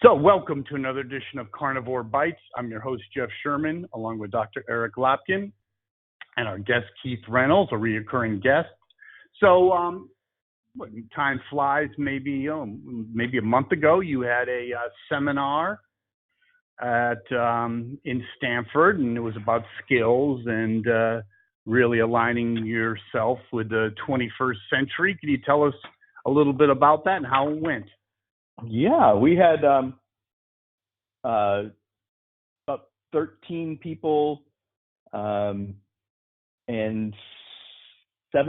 So welcome to another edition of Carnivore Bites. I'm your host, Jeff Sherman, along with Dr. Eric Lopkin and our guest, Keith Reynolds, a reoccurring guest. So time flies. Maybe a month ago, you had a seminar in Stanford, and it was about skills and really aligning yourself with the 21st century. Can you tell us a little bit about that and how it went? Yeah, we had about 13 people, and 7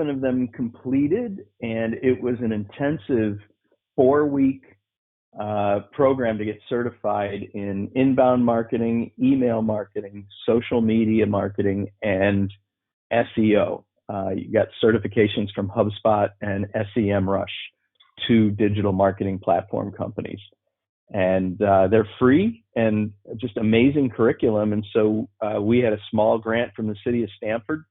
of them completed, and it was an intensive 4-week program to get certified in inbound marketing, email marketing, social media marketing, and SEO. You got certifications from HubSpot and SEMrush, 2 digital marketing platform companies. And they're free and just amazing curriculum. And so we had a small grant from the city of Stanford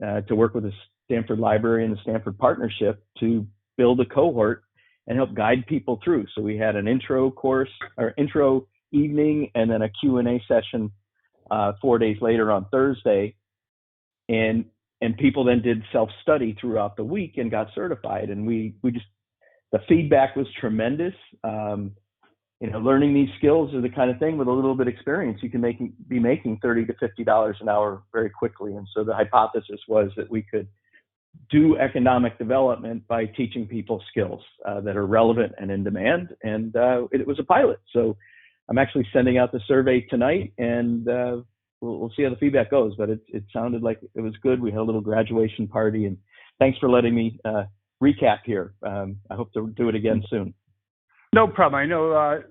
to work with the Stanford Library and the Stanford Partnership to build a cohort and help guide people through. So we had an intro course or intro evening and then a Q&A session 4 days later on Thursday. And people then did self-study throughout the week and got certified. And the feedback was tremendous. Learning these skills is the kind of thing with a little bit of experience, you can be making $30 to $50 an hour very quickly. And so the hypothesis was that we could do economic development by teaching people skills that are relevant and in demand. And it was a pilot. So I'm actually sending out the survey tonight, and we'll see how the feedback goes. But it sounded like it was good. We had a little graduation party, and thanks for letting me recap here. I hope to do it again soon. No problem. I know,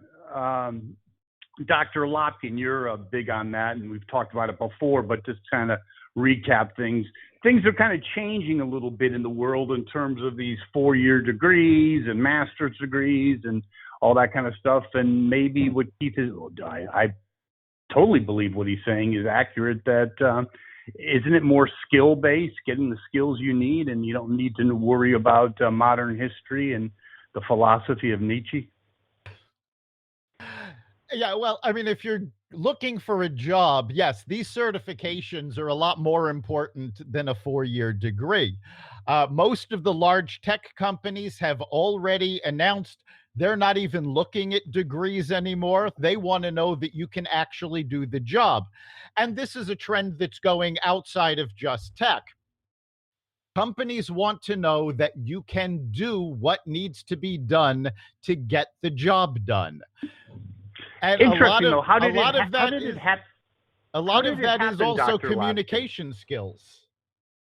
Dr. Lopkin, you're big on that, and we've talked about it before, but just kind of recap things. Things are kind of changing a little bit in the world in terms of these 4-year degrees and master's degrees and all that kind of stuff. And maybe what Keith is, I totally believe what he's saying is accurate, that isn't it more skill-based, getting the skills you need, and you don't need to worry about modern history and the philosophy of Nietzsche? Yeah, well, I mean, if you're looking for a job, yes, these certifications are a lot more important than a 4-year degree. Most of the large tech companies have already announced they're not even looking at degrees anymore. They want to know that you can actually do the job. And this is a trend that's going outside of just tech. Companies want to know that you can do what needs to be done to get the job done. And interesting, though. A lot of that is also Dr. communication skills.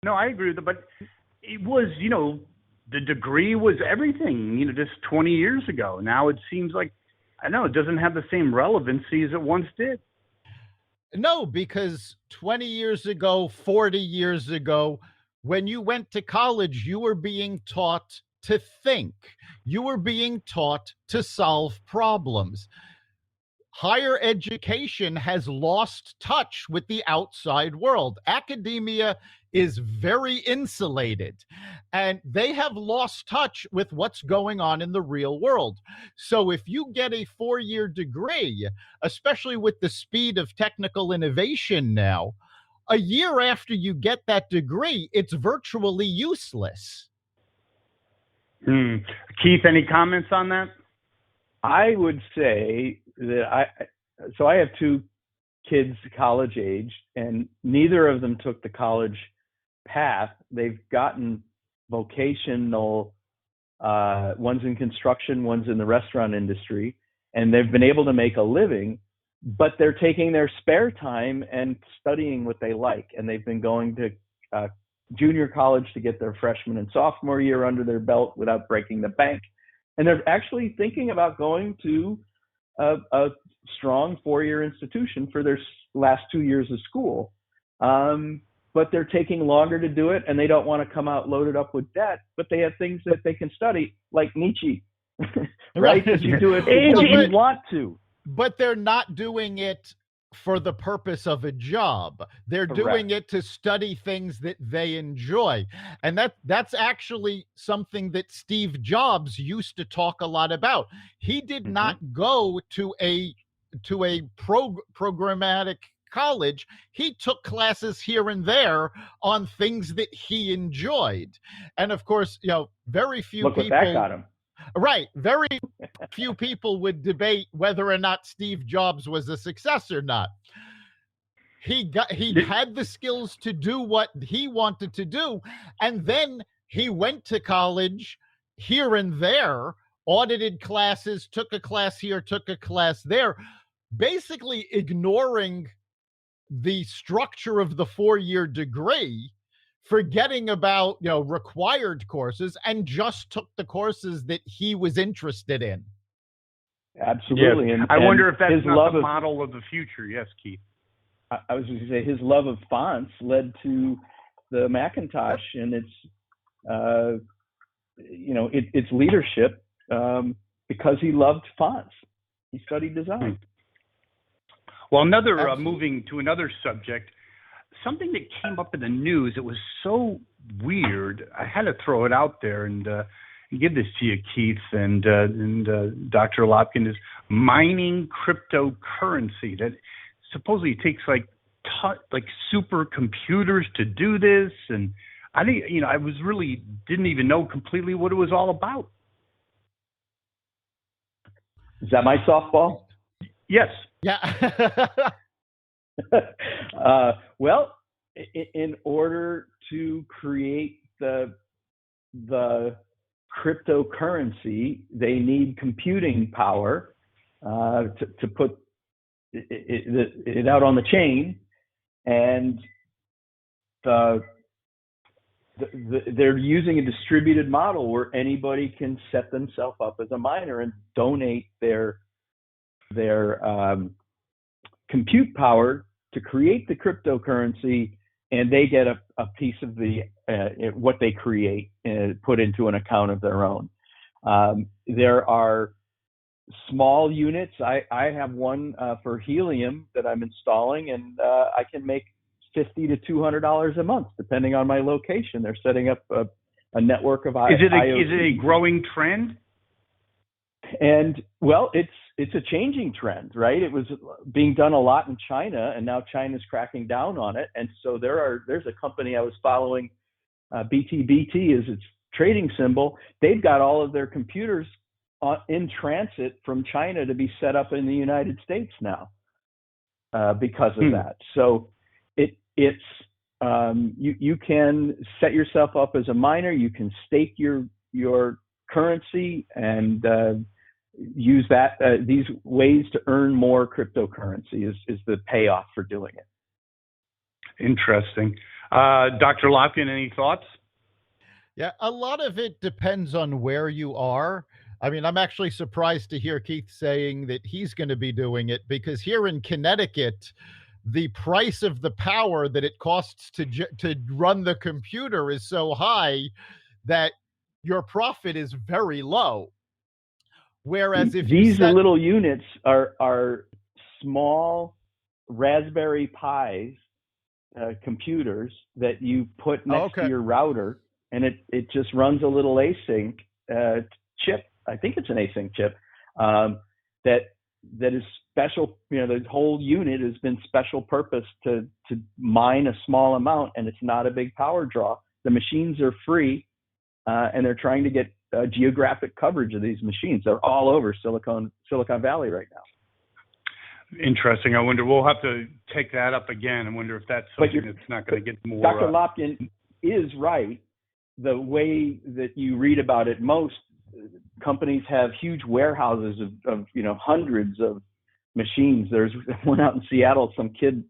No, I agree with it, but it was, the degree was everything, just 20 years ago. Now it seems like, it doesn't have the same relevancy as it once did. No, because 20 years ago, 40 years ago, when you went to college, you were being taught to think. You were being taught to solve problems. Higher education has lost touch with the outside world. Academia is very insulated, and they have lost touch with what's going on in the real world. So if you get a 4-year degree, especially with the speed of technical innovation now, a year after you get that degree, it's virtually useless. Keith, any comments on that? I would say that I have 2 kids college age, and neither of them took the college path. They've gotten vocational, one's in construction, one's in the restaurant industry, and they've been able to make a living, but they're taking their spare time and studying what they like. And they've been going to junior college to get their freshman and sophomore year under their belt without breaking the bank. And they're actually thinking about going to a strong 4-year institution for their last 2 years of school. But they're taking longer to do it, and they don't want to come out loaded up with debt, but they have things that they can study, like Nietzsche, right? Because you do it because you want to. But they're not doing it for the purpose of a job. They're doing it to study things that they enjoy. And that's actually something that Steve Jobs used to talk a lot about. He did not go to a programmatic college. He took classes here and there on things that he enjoyed. And of course, very few Look people what that got him. Right. Very few people would debate whether or not Steve Jobs was a success or not. He had the skills to do what he wanted to do, and then he went to college here and there, audited classes, took a class here, took a class there, basically ignoring the structure of the 4-year degree, forgetting about required courses, and just took the courses that he was interested in. Absolutely. Yes. And I wonder if that's not the model of the future. Yes, Keith. I was going to say his love of fonts led to the Macintosh and its leadership because he loved fonts. He studied design. Well, moving to another subject, something that came up in the news, it was so weird. I had to throw it out there and give this to you, Keith, and Dr. Lopkin, is mining cryptocurrency. That supposedly it takes like supercomputers to do this, and I think I didn't even know completely what it was all about. Is that my softball? Yes. Yeah. Well, in order to create the cryptocurrency, they need computing power to put it out on the chain, and they're using a distributed model where anybody can set themselves up as a miner and donate their compute power to create the cryptocurrency, and they get a piece of the what they create and put into an account of their own. There are small units. I have one for helium that I'm installing, and I can make $50 to $200 a month, depending on my location. They're setting up a network of IoT. Is it a growing trend? And well, it's a changing trend, right? It was being done a lot in China, and now China's cracking down on it. And so there's a company I was following, BTBT is its trading symbol. They've got all of their computers in transit from China to be set up in the United States now because of that. So it's you can set yourself up as a miner. You can stake your currency and use these ways to earn more cryptocurrency is the payoff for doing it. Interesting. Dr. Lopkin, any thoughts? Yeah, a lot of it depends on where you are. I mean, I'm actually surprised to hear Keith saying that he's going to be doing it, because here in Connecticut, the price of the power that it costs to run the computer is so high that your profit is very low. Whereas if these little units are small Raspberry Pis computers that you put next to your router, and it just runs a little async chip. I think it's an async chip that is special. The whole unit has been special purpose to mine a small amount, and it's not a big power draw. The machines are free, and they're trying to get geographic coverage of these machines. They're all over Silicon Valley right now. Interesting. I wonder, we'll have to take that up again. I wonder if that's something that's not going to get more. Dr. Lopkin is right. The way that you read about it, most companies have huge warehouses of hundreds of machines. There's one out in Seattle. Some kid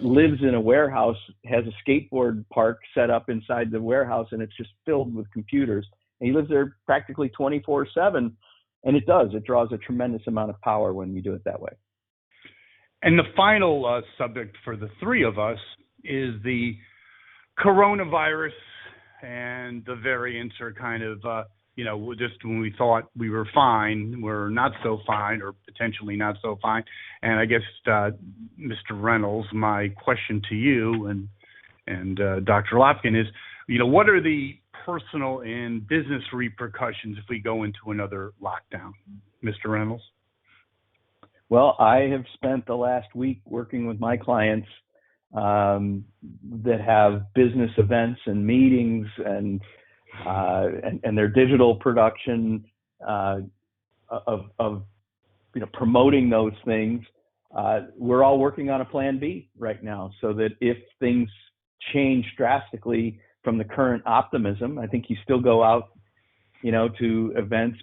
lives in a warehouse, has a skateboard park set up inside the warehouse, and it's just filled with computers. And he lives there practically 24/7, and it draws a tremendous amount of power when you do it that way. And the final subject for the three of us is the coronavirus, and the variants are kind of just when we thought we were fine, we're not so fine, or potentially not so fine. And I guess, Mr. Reynolds, my question to you and Dr. Lopkin is, what are the personal and business repercussions if we go into another lockdown, Mr. Reynolds? Well, I have spent the last week working with my clients that have business events and meetings and their digital production of promoting those things. We're all working on a plan B right now, so that if things change drastically from the current optimism, I think you still go out, to events.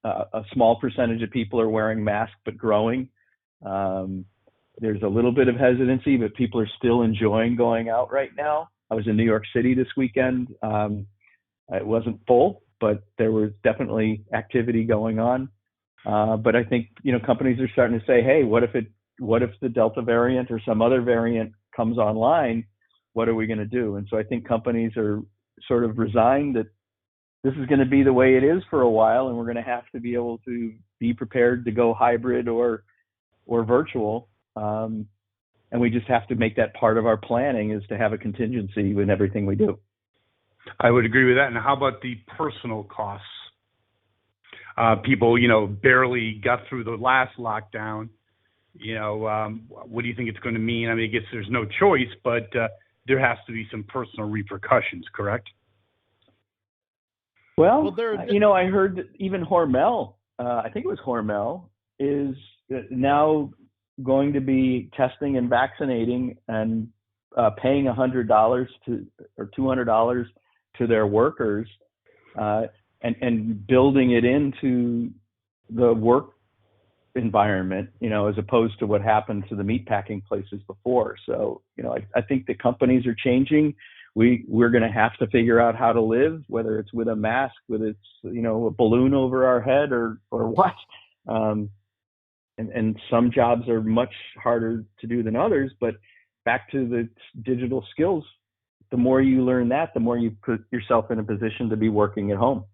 A small percentage of people are wearing masks, but growing. There's a little bit of hesitancy, but people are still enjoying going out right now. I was in New York City this weekend. It wasn't full, but there was definitely activity going on. But I think, companies are starting to say, hey, what if the Delta variant or some other variant comes online? What are we going to do? And so I think companies are sort of resigned that this is going to be the way it is for a while, and we're going to have to be able to be prepared to go hybrid or virtual. And we just have to make that part of our planning, is to have a contingency in everything we do. I would agree with that. And how about the personal costs? People, barely got through the last lockdown. What do you think it's going to mean? I mean, I guess there's no choice, but there has to be some personal repercussions, correct? Well, I heard that even Hormel, I think it was Hormel, is now going to be testing and vaccinating and paying $100 or $200 to their workers, and building it into the work environment, as opposed to what happened to the meatpacking places before. So, I think the companies are changing. We're going to have to figure out how to live, whether it's with a mask, whether it's, a balloon over our head or what. And some jobs are much harder to do than others, but back to the digital skills, the more you learn that, the more you put yourself in a position to be working at home.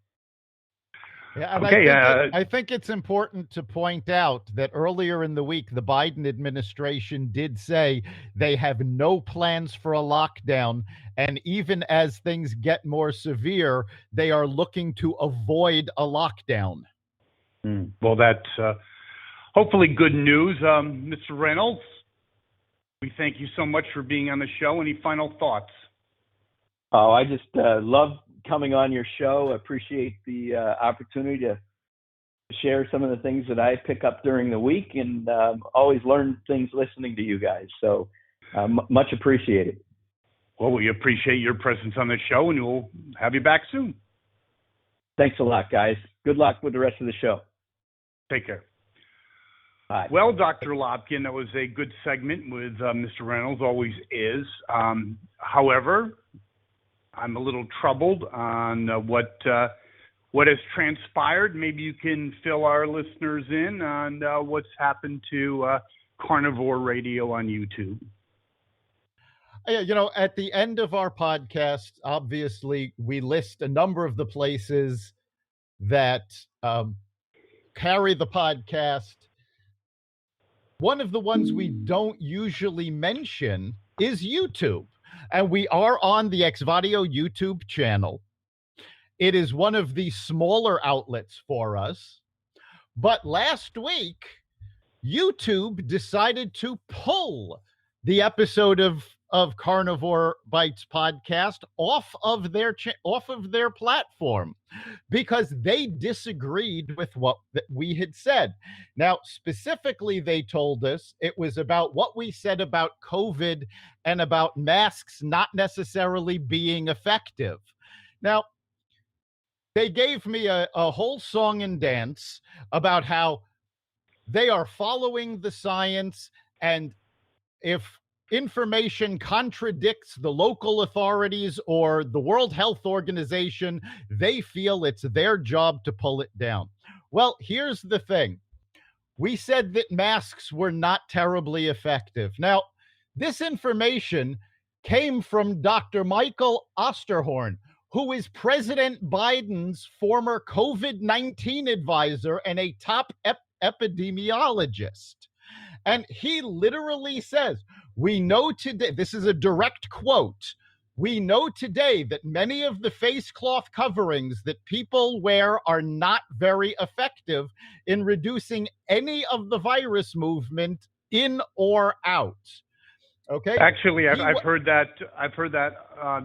Yeah, and I think it's important to point out that earlier in the week, the Biden administration did say they have no plans for a lockdown. And even as things get more severe, they are looking to avoid a lockdown. Well, that's hopefully good news. Mr. Reynolds, we thank you so much for being on the show. Any final thoughts? Oh, I just love coming on your show. I appreciate the opportunity to share some of the things that I pick up during the week, and always learn things listening to you guys. So much appreciated. Well, we appreciate your presence on the show, and we'll have you back soon. Thanks a lot, guys. Good luck with the rest of the show. Take care. Bye. Well, Dr. Lopkin, that was a good segment with Mr. Reynolds, always is. However, I'm a little troubled on what has transpired. Maybe you can fill our listeners in on what's happened to Carnivore Radio on YouTube. At the end of our podcast, obviously, we list a number of the places that carry the podcast. One of the ones we don't usually mention is YouTube. And we are on the Exvadio YouTube channel. It is one of the smaller outlets for us. But last week, YouTube decided to pull the episode of Carnivore Bites podcast off of their platform, because they disagreed with what we had said. Now, specifically, they told us it was about what we said about COVID and about masks not necessarily being effective. Now, they gave me a whole song and dance about how they are following the science, and if information contradicts the local authorities or the World Health Organization, they feel it's their job to pull it down. Well, here's the thing. We said that masks were not terribly effective. Now, this information came from Dr. Michael Osterhorn, who is President Biden's former COVID-19 advisor and a top epidemiologist. And he literally says, we know today, this is a direct quote, we know today that many of the face cloth coverings that people wear are not very effective in reducing any of the virus movement in or out. Okay. Actually, I've heard that.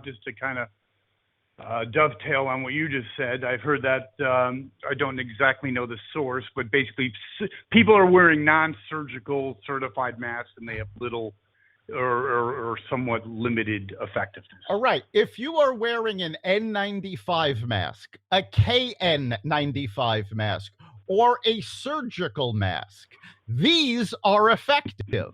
Just to kind of dovetail on what you just said. I've heard that. I don't exactly know the source, but basically, people are wearing non-surgical certified masks, and they have little or somewhat limited effectiveness. All right. If you are wearing an N95 mask, a KN95 mask, or a surgical mask, these are effective.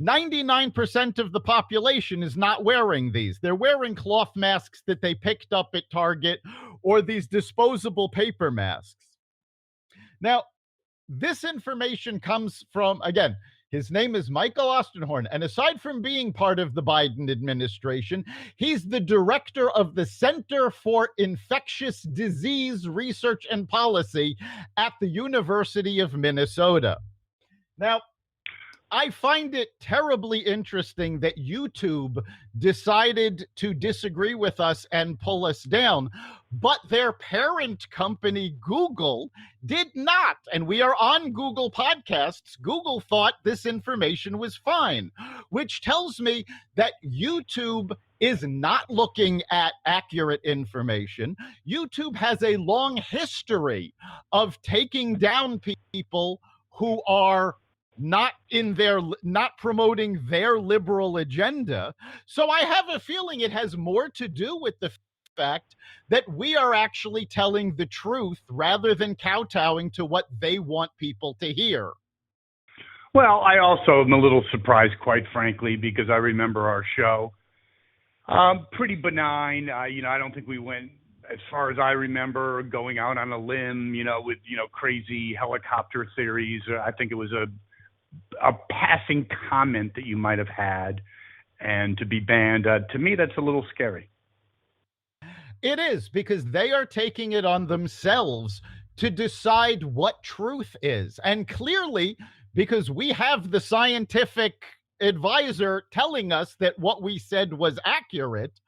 99% of the population is not wearing these. They're wearing cloth masks that they picked up at Target or these disposable paper masks. Now, this information comes from, again, his name is Michael Osterhorn, and aside from being part of the Biden administration, he's the director of the Center for Infectious Disease Research and Policy at the University of Minnesota. Now, I find it terribly interesting that YouTube decided to disagree with us and pull us down, but their parent company, Google, did not. And we are on Google Podcasts. Google thought this information was fine, which tells me that YouTube is not looking at accurate information. YouTube has a long history of taking down people who are not promoting their liberal agenda. So I have a feeling it has more to do with the fact that we are actually telling the truth rather than kowtowing to what they want people to hear. Well, I also am a little surprised, quite frankly, because I remember our show. Pretty benign. I don't think we went, as far as I remember, going out on a limb, with, crazy helicopter theories. I think it was a passing comment that you might have had, and to be banned, to me, that's a little scary. It is, because they are taking it on themselves to decide what truth is. And clearly, because we have the scientific advisor telling us that what we said was accurate,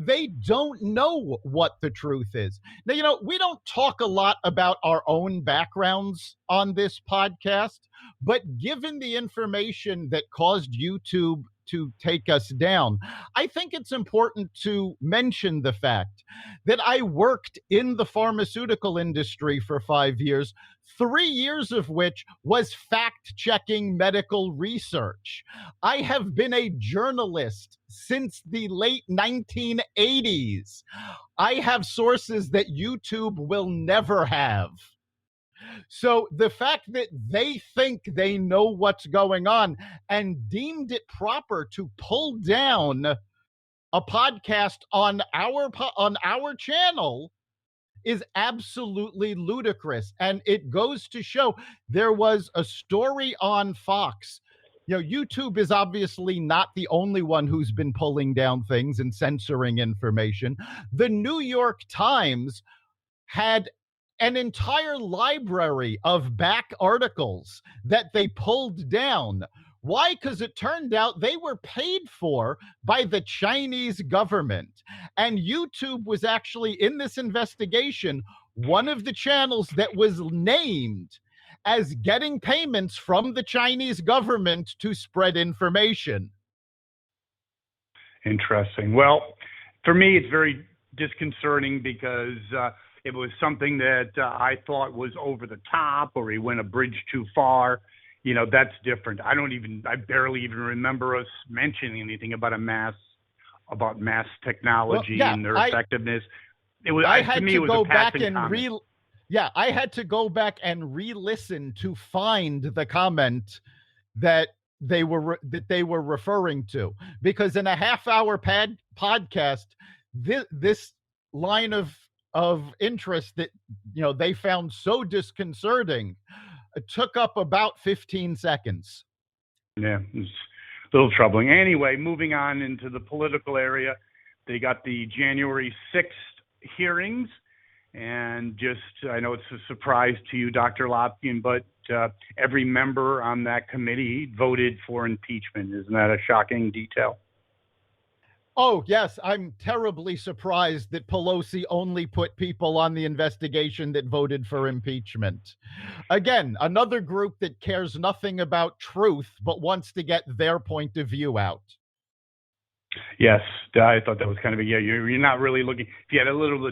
they don't know what the truth is. Now, we don't talk a lot about our own backgrounds on this podcast, but given the information that caused YouTube to take us down, I think it's important to mention the fact that I worked in the pharmaceutical industry for 5 years, 3 years of which was fact-checking medical research. I have been a journalist since the late 1980s. I have sources that YouTube will never have. So the fact that they think they know what's going on and deemed it proper to pull down a podcast on our channel is absolutely ludicrous. And it goes to show, there was a story on Fox. YouTube is obviously not the only one who's been pulling down things and censoring information. The New York Times had an entire library of back articles that they pulled down. Why? Because it turned out they were paid for by the Chinese government. And YouTube was actually, in this investigation, one of the channels that was named as getting payments from the Chinese government to spread information. Interesting. Well, for me, it's very disconcerting because it was something that I thought was over the top, or he went a bridge too far. That's different. I barely even remember us mentioning anything about mass technology and their effectiveness. I had to go back and re-listen to find the comment that they were referring to, because in a half-hour podcast, this line of interest that they found so disconcerting, it took up about 15 seconds. Yeah, it's a little troubling. Anyway, moving on into the political area, they got the January 6th hearings. And I know it's a surprise to you, Dr. Lopkin, but every member on that committee voted for impeachment. Isn't that a shocking detail? Oh, yes. I'm terribly surprised that Pelosi only put people on the investigation that voted for impeachment. Again, another group that cares nothing about truth, but wants to get their point of view out. Yes, I thought that was kind of you're not really looking. If you had a little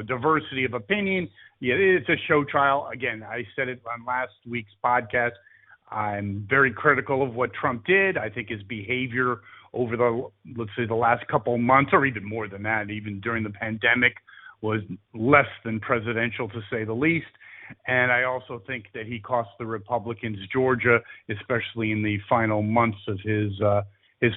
diversity of opinion, it's a show trial. Again, I said it on last week's podcast. I'm very critical of what Trump did. I think his behavior over the last couple of months, or even more than that, even during the pandemic, was less than presidential, to say the least. And I also think that he cost the Republicans Georgia, especially in the final months of his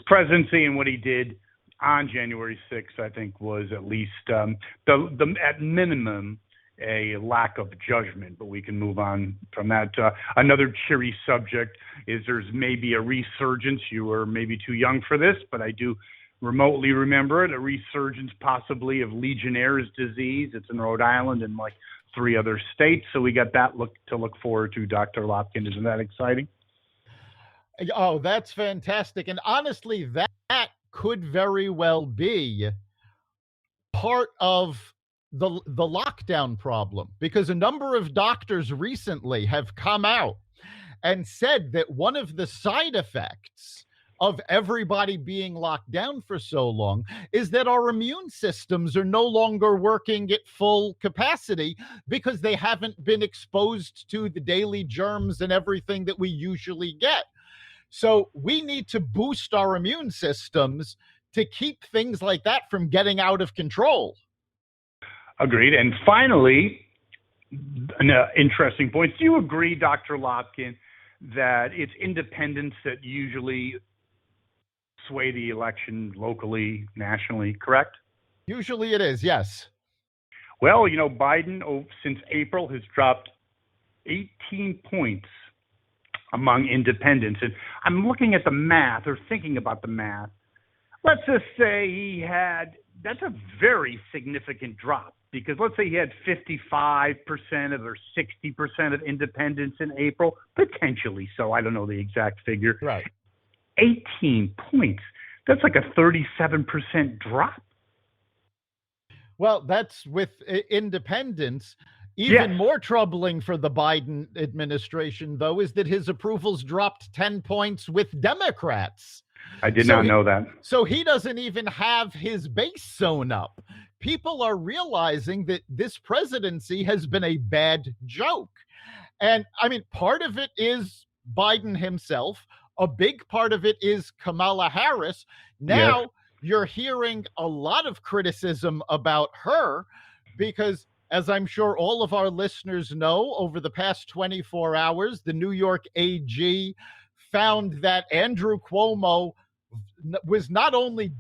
presidency. And what he did on January 6th, I think, was at least at minimum a lack of judgment. But we can move on from that. Another cheery subject is there's maybe a resurgence. You were maybe too young for this, but I do remotely remember it, a resurgence possibly of Legionnaire's disease. It's in Rhode Island and like 3 other states. So we got that to look forward to, Dr. Lopkin. Isn't that exciting? Oh, that's fantastic. And honestly, that could very well be part of the lockdown problem, because a number of doctors recently have come out and said that one of the side effects of everybody being locked down for so long is that our immune systems are no longer working at full capacity because they haven't been exposed to the daily germs and everything that we usually get. So we need to boost our immune systems to keep things like that from getting out of control. Agreed. And finally, an interesting point. Do you agree, Dr. Lopkin, that it's independents that usually sway the election locally, nationally, correct? Usually it is, yes. Well, Biden, since April, has dropped 18 points among independents. And I'm looking at the math, or thinking about the math. Let's just say that's a very significant drop, because let's say he had 55% or 60% of independents in April, potentially so. I don't know the exact figure. Right. 18 points. That's like a 37% drop. Well, that's with independents. Even more troubling for the Biden administration, though, is that his approvals dropped 10 points with Democrats. I did not know that. So he doesn't even have his base sewn up. People are realizing that this presidency has been a bad joke. And I mean, part of it is Biden himself. A big part of it is Kamala Harris. Now you're hearing a lot of criticism about her because, as I'm sure all of our listeners know, over the past 24 hours, the New York AG found that Andrew Cuomo was not only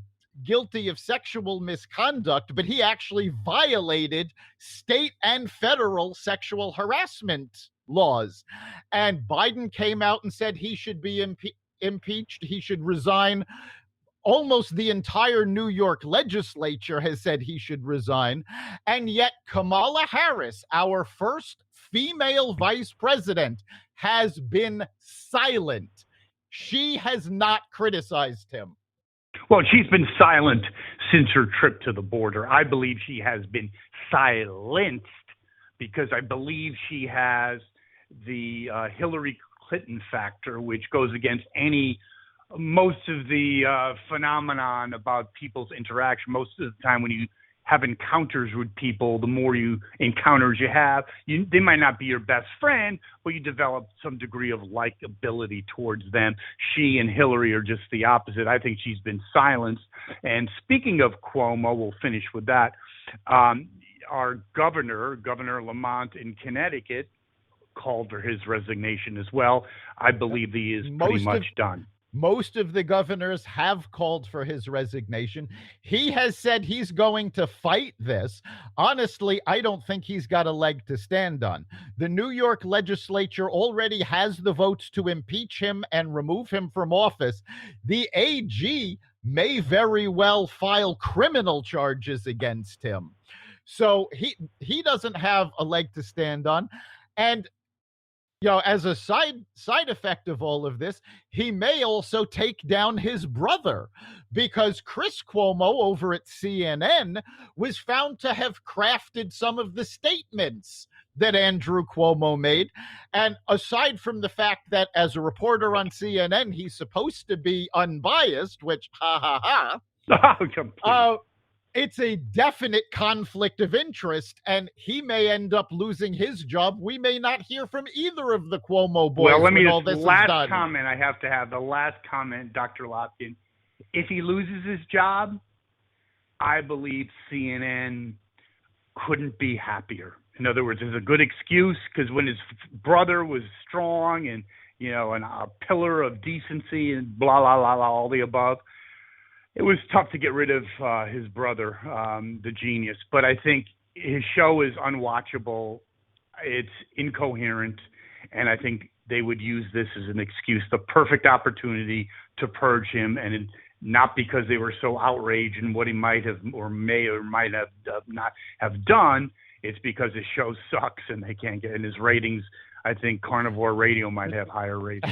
guilty of sexual misconduct, but he actually violated state and federal sexual harassment laws. And Biden came out and said he should be impeached. He should resign. Almost the entire New York legislature has said he should resign. And yet Kamala Harris, our first female vice president, has been silent. She has not criticized him. Well, she's been silent since her trip to the border. I believe she has been silenced because I believe she has the Hillary Clinton factor, which goes against most of the phenomenon about people's interaction. Most of the time when you have encounters with people, the more encounters you have, they might not be your best friend, but you develop some degree of likability towards them. She and Hillary are just the opposite. I think she's been silenced. And speaking of Cuomo, we'll finish with that. Our Governor Lamont in Connecticut, called for his resignation as well. I believe he is pretty much done. Most of the governors have called for his resignation. He has said he's going to fight this. Honestly, I don't think he's got a leg to stand on. The New York legislature already has the votes to impeach him and remove him from office. The AG may very well file criminal charges against him. So he doesn't have a leg to stand on. And as a side effect of all of this, he may also take down his brother, because Chris Cuomo over at CNN was found to have crafted some of the statements that Andrew Cuomo made. And aside from the fact that as a reporter on CNN, he's supposed to be unbiased, which it's a definite conflict of interest, and he may end up losing his job. We may not hear from either of the Cuomo boys. Well, let me all this last is done. comment I have to have, the last comment, Dr. Lopkin. If he loses his job, I believe CNN couldn't be happier. In other words, there's a good excuse, because when his brother was strong and, and a pillar of decency and blah, blah, blah, blah, all the above, it was tough to get rid of his brother, the genius. But I think his show is unwatchable. It's incoherent. And I think they would use this as an excuse, the perfect opportunity to purge him. And not because they were so outraged in what he might have or may or might have not have done. It's because his show sucks and they can't get in his ratings. I think Carnivore Radio might have higher ratings.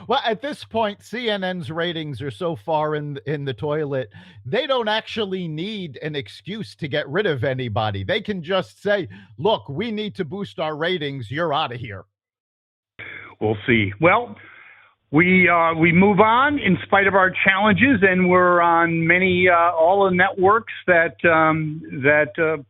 Well, at this point, CNN's ratings are so far in the toilet, they don't actually need an excuse to get rid of anybody. They can just say, look, we need to boost our ratings. You're out of here. We'll see. Well, we move on in spite of our challenges, and we're on all the networks that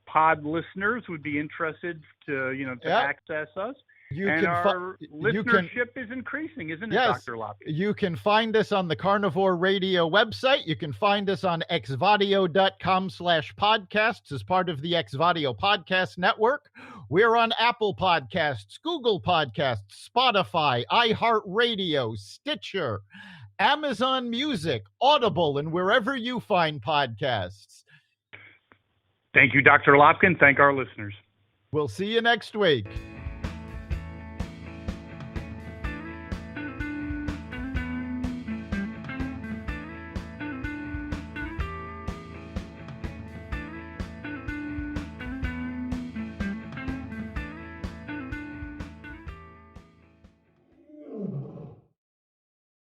pod listeners would be interested to access us. Our listenership is increasing, isn't it, yes, Dr. Lopkin? You can find us on the Carnivore Radio website. You can find us on xvadio.com/podcasts as part of the Xvadio Podcast Network. We're on Apple Podcasts, Google Podcasts, Spotify, iHeartRadio, Stitcher, Amazon Music, Audible, and wherever you find podcasts. Thank you, Dr. Lopkin. Thank our listeners. We'll see you next week.